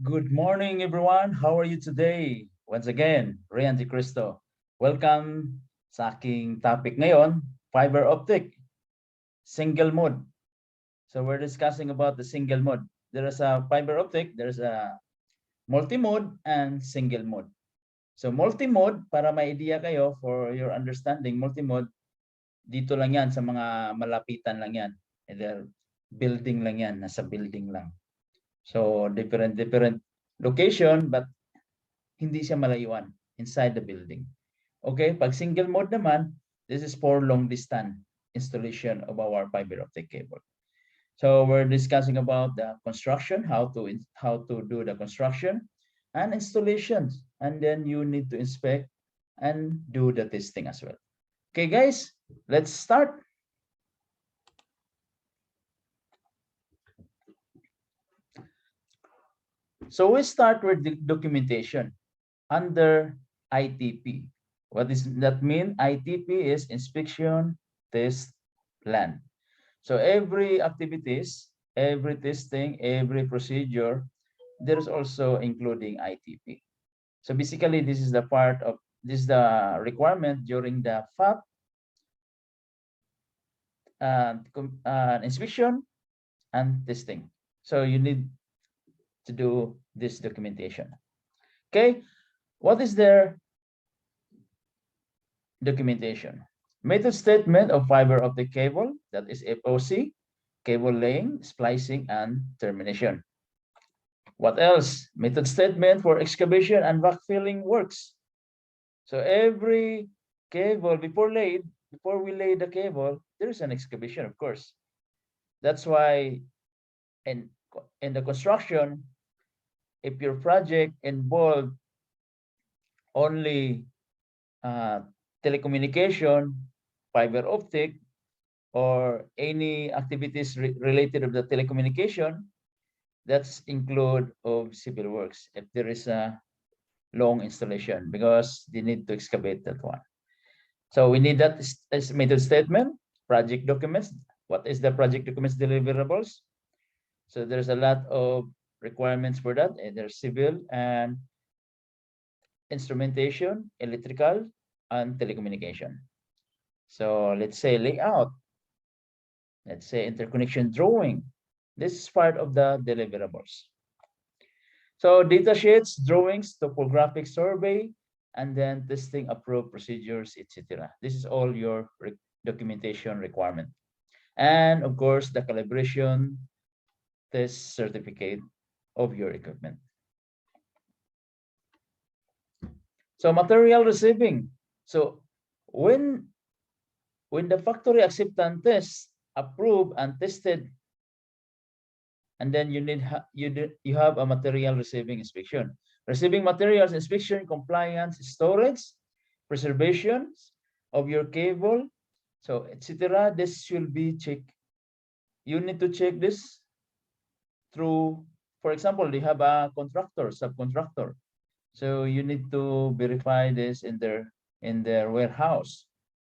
Good morning, everyone. How are you today? Once again, Ray Anticristo. Welcome sa aking topic ngayon, fiber optic, single mode. So we're discussing about the single mode. There is a fiber optic, there's a multi-mode and single mode. So multi-mode, para may idea kayo for your understanding, multi-mode, dito lang yan sa mga malapitan lang yan. Either building lang yan, nasa building lang. So different location, but hindi siya malayuan inside the building. Okay, pag single mode naman, this is for long distance installation of our fiber optic cable. So we're discussing about the construction, how to do the construction and installations, and then you need to inspect and do the testing as well. Okay, guys, let's start. So we start with the documentation under ITP. What does that mean? ITP is inspection, test, plan. So every activities, every testing, every procedure, there's also including ITP. So basically, this is the part of this is the requirement during the FAP inspection and testing. So you need to do this documentation. Okay, what is their documentation? Method statement of fiber optic cable, that is FOC, cable laying, splicing, and termination. What else? Method statement for excavation and backfilling works. So every cable before we lay the cable, there is an excavation, of course. That's why in the construction, if your project involved only telecommunication, fiber optic, or any activities related to the telecommunication, that's include of civil works if there is a long installation because they need to excavate that one. So we need that method statement, project documents. What is the project documents deliverables? So there's a lot of requirements for that. There's civil and instrumentation, electrical, and telecommunication. So let's say layout, let's say interconnection drawing. This is part of the deliverables. So data sheets, drawings, topographic survey, and then testing approved procedures, etc. This is all your documentation requirement. And of course, the calibration test certificate of your equipment. So material receiving. So when the factory acceptance test approved and tested, and then you have a material receiving inspection. Receiving materials inspection, compliance, storage, preservation of your cable, so etc. This should be checked. You need to check this through, for example, they have a contractor, subcontractor. So you need to verify this in their warehouse.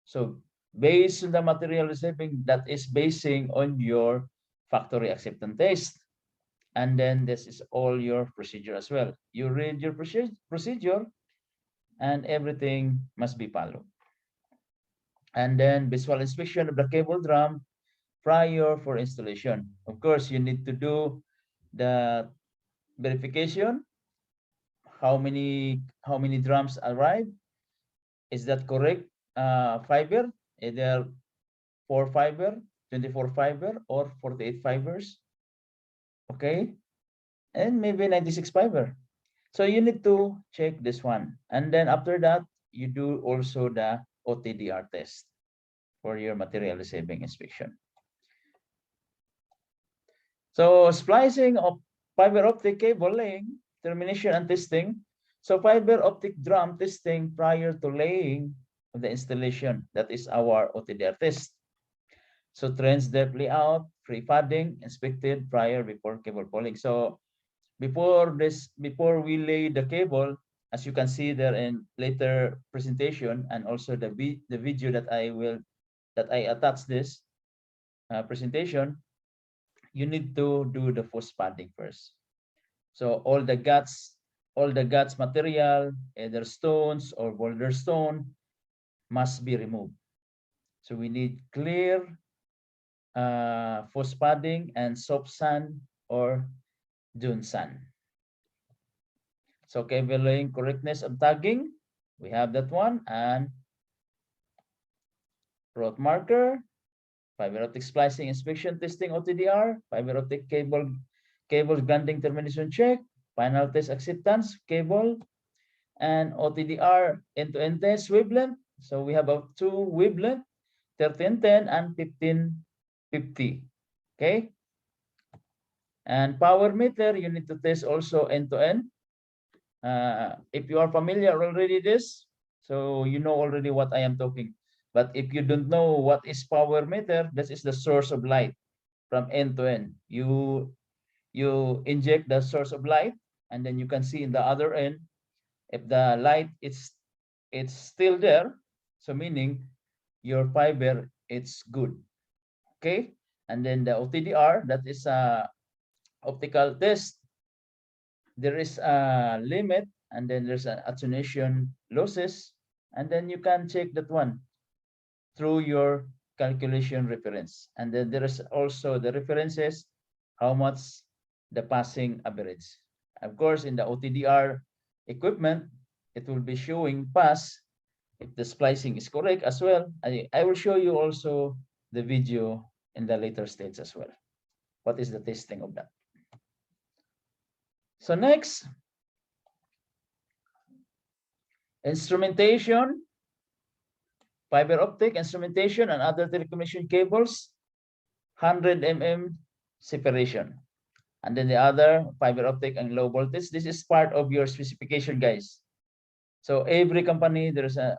So based on the material receiving, that is basing on your factory acceptance test. And then this is all your procedure as well. You read your procedure and everything must be followed. And then visual inspection of the cable drum prior for installation. Of course, you need to do the verification. How many drums arrive? Is that correct? Fiber, either 4 fiber, 24 fiber, or 48 fibers. Okay, and maybe 96 fiber. So you need to check this one. And then after that, you do also the OTDR test for your material receiving inspection. So splicing of fiber optic cable laying, termination and testing. So fiber optic drum testing prior to laying of the installation. That is our OTDR test. So trends depth layout, pre-padding, inspected prior before cable pulling. So before we lay the cable, as you can see there in later presentation, and also the video that I attach this presentation, you need to do the post padding first. So all the guts material, either stones or boulder stone, must be removed. So we need clear fausse padding and soft sand or dune sand. So evaluating correctness of tagging, we have that one, and route marker, fiber optic splicing inspection testing OTDR, fiber optic cable grounding termination check, final test acceptance cable, and OTDR end-to-end test wavelength. So we have two wavelength, 1310 and 1550. Okay. And power meter, you need to test also end-to-end. If you are familiar already this, so you know already what I am talking. But if you don't know what is power meter, this is the source of light from end to end. You inject the source of light, and then you can see in the other end if the light it's still there, so meaning your fiber it's good. Okay. And then the OTDR, that is a optical test. There is a limit, and then there's an attenuation losses, and then you can check that one through your calculation reference. And then there is also the references, how much the passing average. Of course, in the OTDR equipment, it will be showing pass if the splicing is correct as well. I will show you also the video in the later stage as well. What is the testing of that? So next, instrumentation, fiber optic instrumentation and other telecommunication cables, 100 mm separation. And then the other fiber optic and low voltage. This is part of your specification, guys. So every company there is a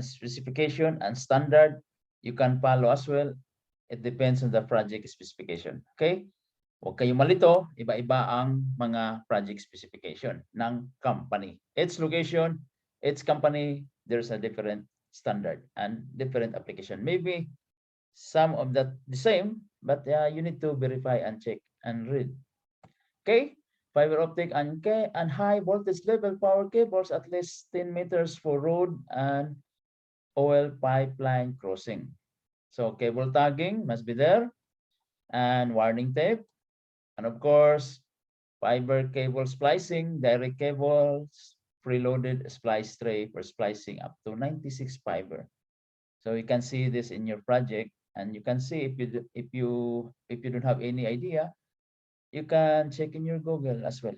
specification and standard you can follow as well. It depends on the project specification. Okay? Huwag kayong malito, iba-iba ang mga project specification ng company. Its location, its company, there's a different standard and different application. Maybe some of that the same, but you need to verify and check and read. Okay, fiber optic and high voltage level power cables at least 10 meters for road and oil pipeline crossing. So cable tagging must be there, and warning tape, and of course fiber cable splicing, direct cables, preloaded splice tray for splicing up to 96 fiber. So you can see this in your project, and you can see if you don't have any idea, you can check in your Google as well.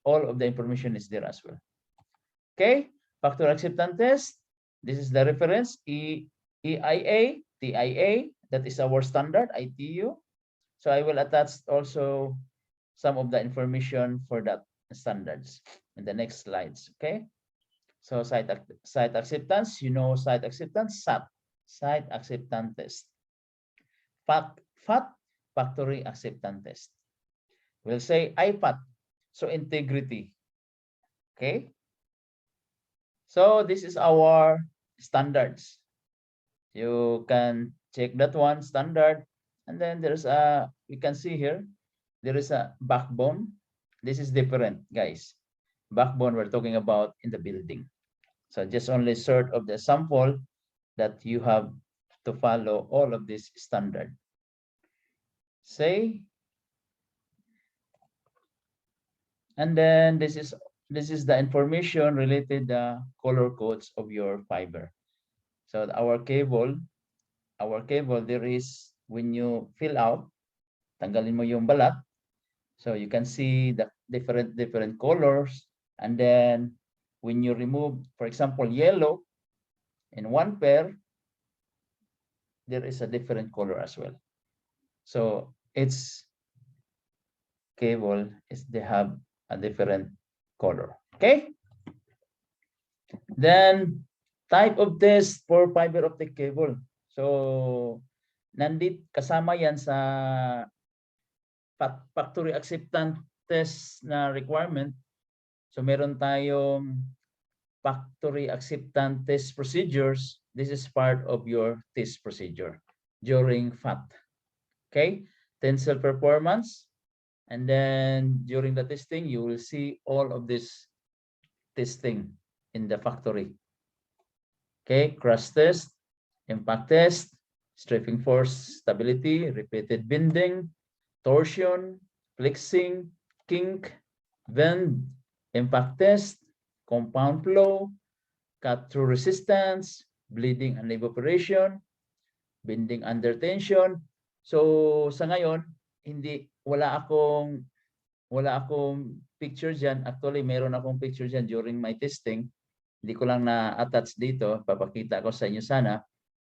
All of the information is there as well. Okay, factor acceptance test. This is the reference EIA, TIA. That is our standard ITU. So I will attach also some of the information for that standards in the next slides. Okay. So site acceptance, site acceptance, SAT, site acceptance test. FAT, factory acceptance test. We'll say IFAT, so integrity. Okay. So this is our standards. You can check that one standard, and then there's you can see here, there is a backbone. This is different, guys. Backbone we're talking about in the building. So just only sort of the sample that you have to follow all of this standard. Say, and then this is the information related the color codes of your fiber. So our cable there is, when you fill out, tanggalin mo yung balat, so you can see the different colors, and then when you remove, for example, yellow in one pair, there is a different color as well. So its cable they have a different color. Okay. Then type of test for fiber optic cable. So kasama yan sa factory acceptance test na requirement. So meron tayong factory acceptance test procedures. This is part of your test procedure during FAT. Okay, tensile performance, And then during the testing, you will see all of this testing in the factory. Okay, crash test, impact test, stripping force stability, repeated bending, torsion, flexing, kink, bend, impact test, compound flow, cut through resistance, bleeding and evaporation, bending under tension. So sa ngayon, wala akong picture diyan. Actually, meron akong picture diyan during my testing. Hindi ko lang na-attach dito, papakita ko sa inyo sana.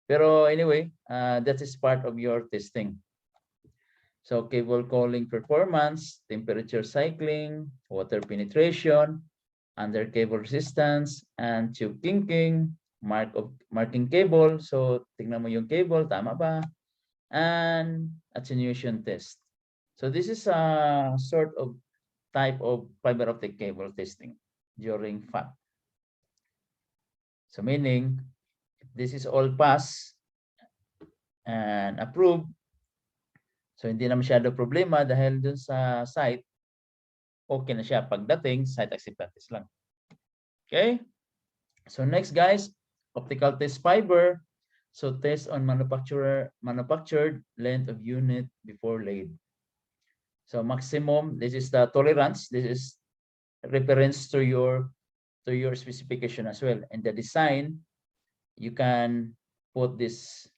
Pero anyway, that is part of your testing. So cable coiling performance, temperature cycling, water penetration, under cable resistance, and tube kinking, marking cable. So tingnan mo yung cable, tama ba? And attenuation test. So this is a sort of type of fiber optic cable testing during FAB. So meaning, this is all pass and approved. So hindi na masyado problema dahil dun sa site, okay na siya. Pagdating, site acceptance lang. Okay? So next guys, optical test fiber. So test on manufactured length of unit before laid. So maximum, this is the tolerance. This is reference to your specification as well. And the design, you can put this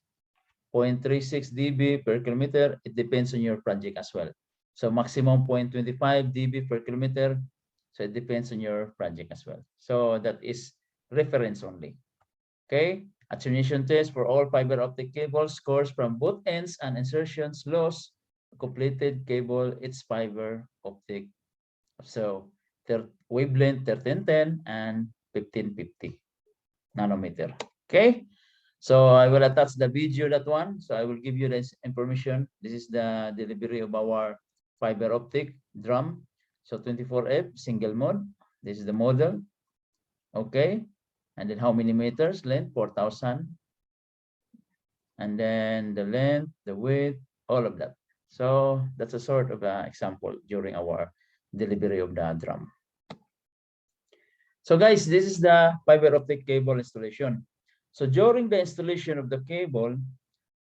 0.36 dB per kilometer. It depends on your project as well. So maximum 0.25 dB per kilometer. So it depends on your project as well. So that is reference only. Okay. Attenuation test for all fiber optic cables, scores from both ends and insertions loss. Completed cable, its fiber optic. So wavelength 1310 and 1550 nanometer. Okay. So I will attach the video, that one. So I will give you this information. This is the delivery of our fiber optic drum. So 24F single mode. This is the model. Okay. And then how many meters? Length 4,000. And then the length, the width, all of that. So that's a sort of example during our delivery of the drum. So guys, this is the fiber optic cable installation. So during the installation of the cable,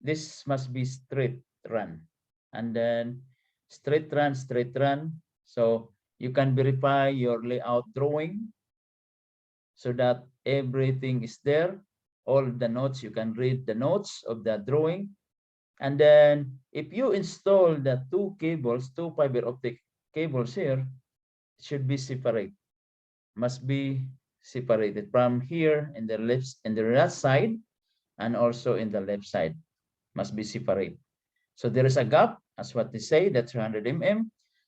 this must be straight run. And then straight run. So you can verify your layout drawing so that everything is there. All the notes, you can read the notes of the drawing. And then if you install the two fiber optic cables here, it should be separate. Must be separated from here in the right side and also in the left side. Must be separate. So there is a gap, as what they say, that's 300 mm.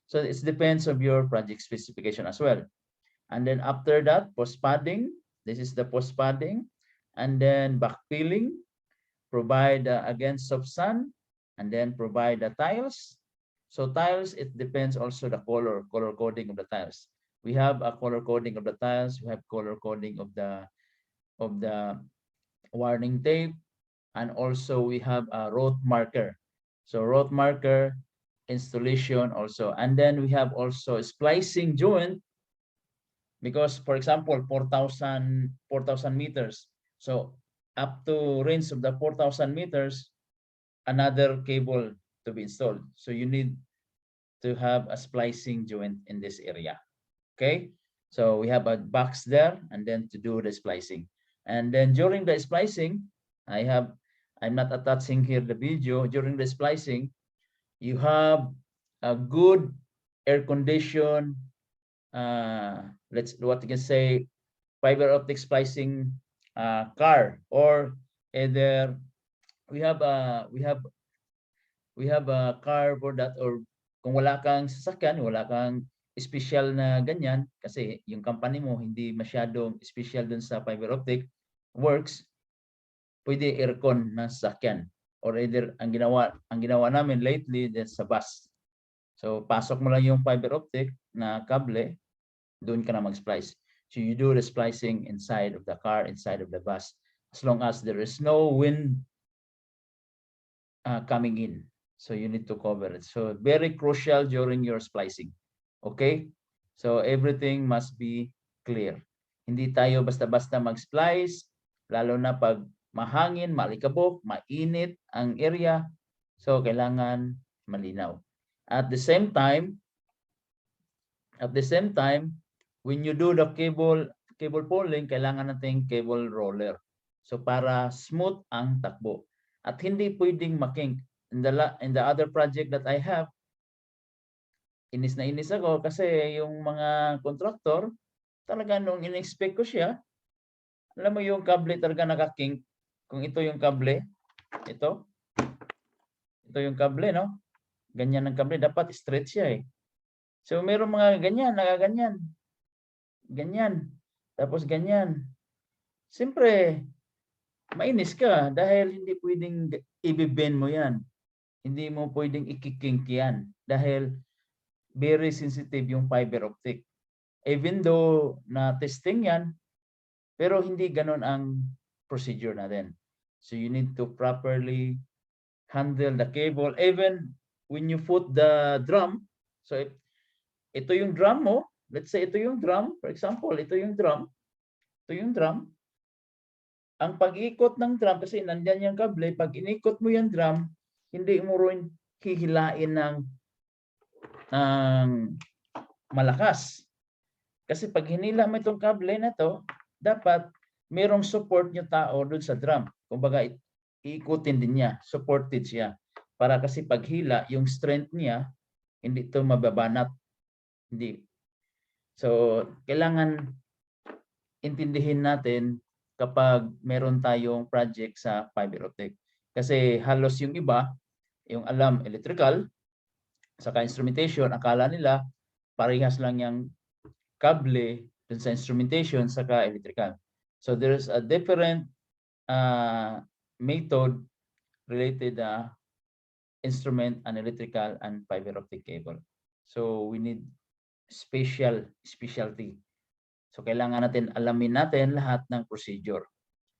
So it depends on your project specification as well. And then after that, post padding. This is the post padding. And then backfilling. Provide again soft sand, and then provide the tiles. So tiles, it depends also the color coding of the tiles. We have a color coding of the tiles. We have color coding of the warning tape, and also we have a road marker. So road marker installation also, and then we have also splicing joint, because for example 4,000 meters. So up to range of the 4,000 meters, another cable to be installed. So you need to have a splicing joint in this area. Okay. So we have a box there, and then to do the splicing. And then during the splicing, I'm not attaching here the video. During the splicing, you have a good air condition, what you can say, fiber optic splicing car, or either we have a car for that, or kung wala kang sasakyan, wala kang special na ganyan, kasi yung company mo hindi masyadong special dun sa fiber optic works, pwede aircon na sasakyan, or either ang ginawa namin lately din sa bus. So pasok mo lang yung fiber optic na kable, doon ka na mag-splice. So you do the splicing inside of the car, inside of the bus, as long as there is no wind coming in. So you need to cover it. So very crucial during your splicing. Okay? So everything must be clear. Hindi tayo basta-basta mag-splice, lalo na pag mahangin, malikabok, mainit ang area. So kailangan malinaw. At the same time, when you do the cable pulling, kailangan nating cable roller. So para smooth ang takbo. At hindi pwedeng makink. In the other project that I have, inis na inis ako kasi yung mga contractor, talaga nung in-expect ko siya, alam mo yung kable talaga nakakink. Kung ito yung kable, ito yung kable, no? Ganyan ang kable, dapat straight siya eh. So meron mga ganyan, nakaganyan. Ganyan. Tapos ganyan. Siyempre, mainis ka dahil hindi pwedeng i-bend mo yan. Hindi mo pwedeng ikikink yan dahil very sensitive yung fiber optic. Even though na testing yan, pero hindi ganon ang procedure natin. So you need to properly handle the cable. Even when you put the drum, so ito yung drum mo, let's say ito yung drum, for example, ito yung drum, ang pag-ikot ng drum, kasi nandyan yung kable, pag inikot mo yung drum, hindi mo rin hihilain ng malakas. Kasi pag hinila mo itong kable na to, dapat merong support yung tao doon sa drum. Kumbaga, iikutin din niya, supported siya. Para kasi paghila, yung strength niya, hindi ito mababanat. Hindi. So, kailangan intindihin natin kapag meron tayong project sa fiber optic. Kasi halos yung iba, yung alam electrical, saka instrumentation, akala nila parehas lang yung kable dun sa instrumentation saka electrical. So there's a different method related instrument and electrical and fiber optic cable. So we need specialty. So kailangan natin alamin natin lahat ng procedure.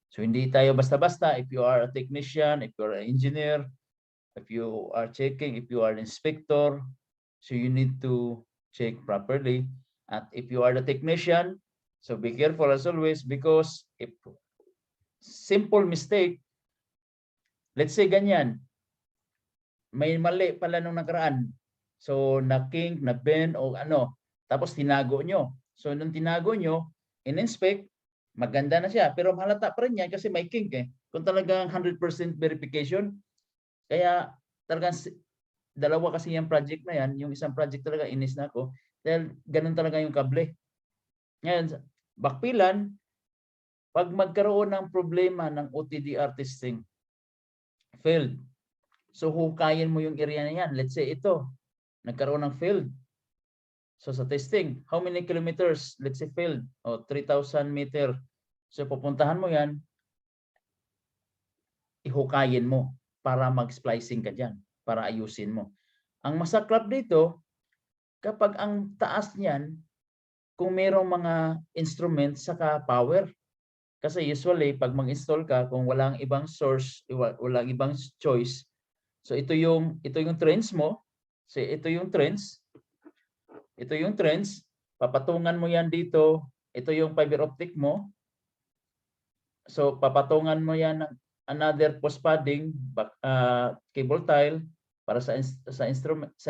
So hindi tayo basta-basta. If you are a technician, if you are an engineer, if you are checking, if you are an inspector, so you need to check properly. At if you are the technician, so be careful as always, because if simple mistake, let's say ganyan, may mali pala nung nakaraan. So na-kink, na-bend o ano, tapos tinago nyo. So nung tinago nyo, in-inspect, maganda na siya. Pero mahalata pa rin yan kasi may kink eh. Kung talagang 100% verification, kaya talagang dalawa kasi yung project na yan, yung isang project talaga inis na ako, dahil ganun talaga yung kable. Ngayon, bakpilan, pag magkaroon ng problema ng OTDR testing, failed. So hukayin mo yung area na yan. Let's say ito, nagkaroon ng failed. So sa testing, how many kilometers? Let's say failed. O 3,000 meter. So pupuntahan mo yan, ihukayin mo para mag-splicing ka dyan, para ayusin mo. Ang masaklap dito, kapag ang taas niyan, kung mayroong mga instruments saka power. Kasi usually, pag mag-install ka, kung walang ibang source, walang ibang choice, so ito yung trends mo, so ito yung trends, papatungan mo yan dito, ito yung fiber optic mo, so papatungan mo yan ng another post padding, cable tile, para sa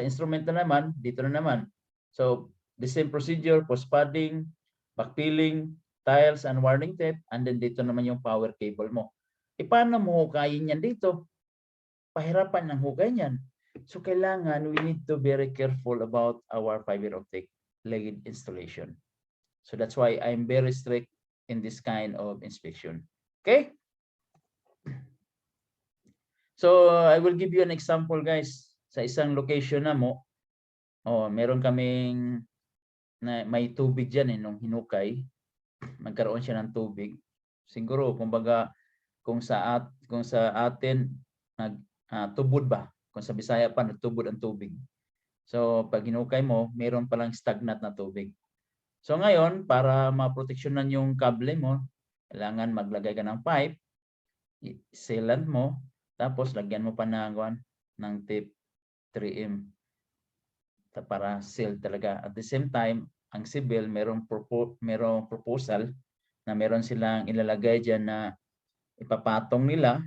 instrument na naman, dito na naman. So the same procedure, post padding, backpeeling, tiles and warning tape, and then dito naman yung power cable mo. E paano mo hukayin yan dito? Pahirapan ng hukay niyan. So kailangan we need to be very careful about our fiber optic lead installation. So that's why I'm very strict in this kind of inspection. Okay? So I will give you an example, guys. Sa isang location na mo, meron kaming may tubig diyan nung hinukay, nagkaroon siya ng tubig. Siguro kumbaga kung sa atin tubod ba? Kung sa Bisaya pa nagtubod ang tubig. So pag hinukay mo, meron palang stagnant na tubig. So ngayon, para maproteksyonan yung kable mo, kailangan maglagay ka ng pipe, sealant mo, tapos lagyan mo pa ng tape 3M para sale talaga. At the same time, ang civil merong proposal na meron silang ilalagay diyan na ipapatong nila,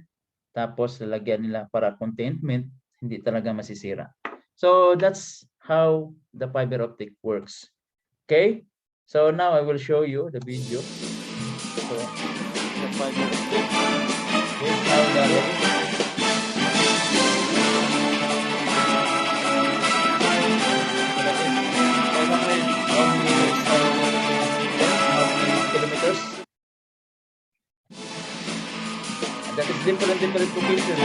tapos lalagyan nila para containment, hindi talaga masisira. So that's how the fiber optic works. Okay, so now I will show you the video. So the fiber optic, here's how the kilometers. And that is different location.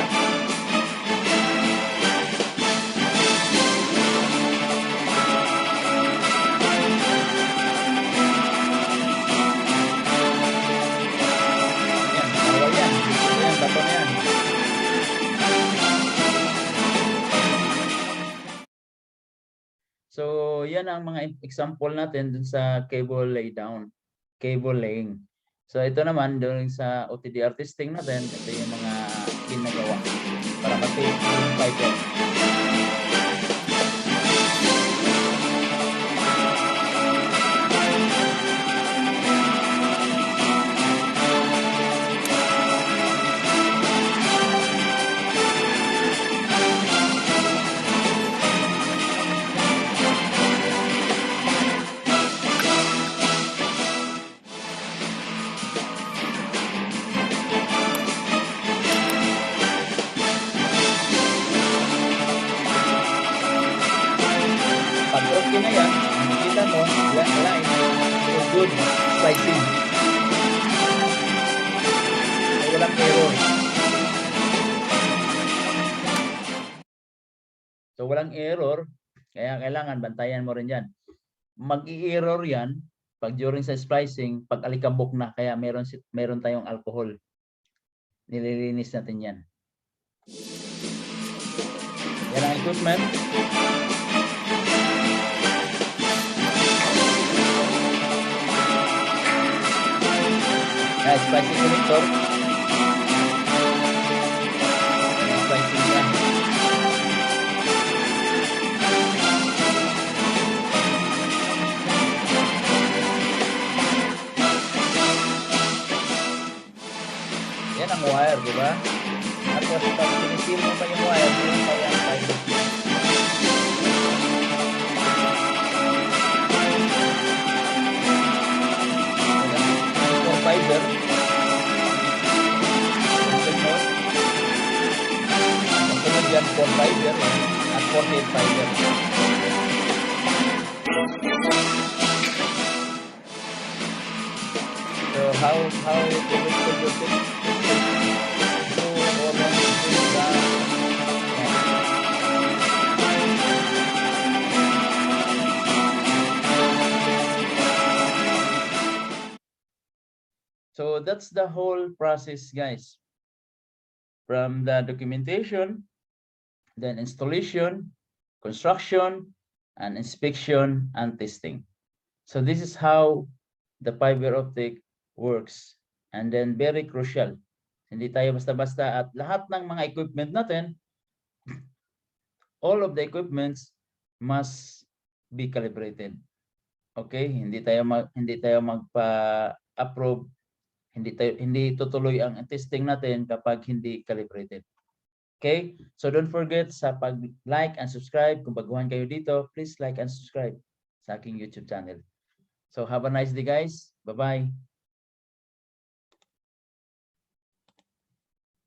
So, yan ang mga example natin dun sa cable laydown, cable laying. So, ito naman dun sa OTDR testing natin, ito yung mga ginagawa para ma-test yung fiber. Good splicing. Ay, walang error. So walang error, kaya kailangan bantayan mo rin yan. Mag-i-error yan pag during sa splicing, pag alikabok na, kaya meron tayong alcohol. Nililinis natin yan. Yan ang equipment. Splicing connector. Splicing yan. Yan ang wire, di ba? Tapos pag pinisil mo pa yung wire, yun pa yung fiber. Fiber. Kemudian 4 fiber at 48 fiber. So how to produce it? So So that's the whole process, guys. From the documentation, then installation, construction, and inspection and testing. So this is how the fiber optic works. And then very crucial. Hindi tayo basta-basta, at lahat ng mga equipment natin, all of the equipments must be calibrated. Okay? Hindi tayo magpa-approve, hindi tutuloy ang testing natin kapag hindi calibrated. Okay? So don't forget sa pag-like and subscribe. Kung baguhan kayo dito, please like and subscribe sa aking YouTube channel. So have a nice day, guys. Bye-bye.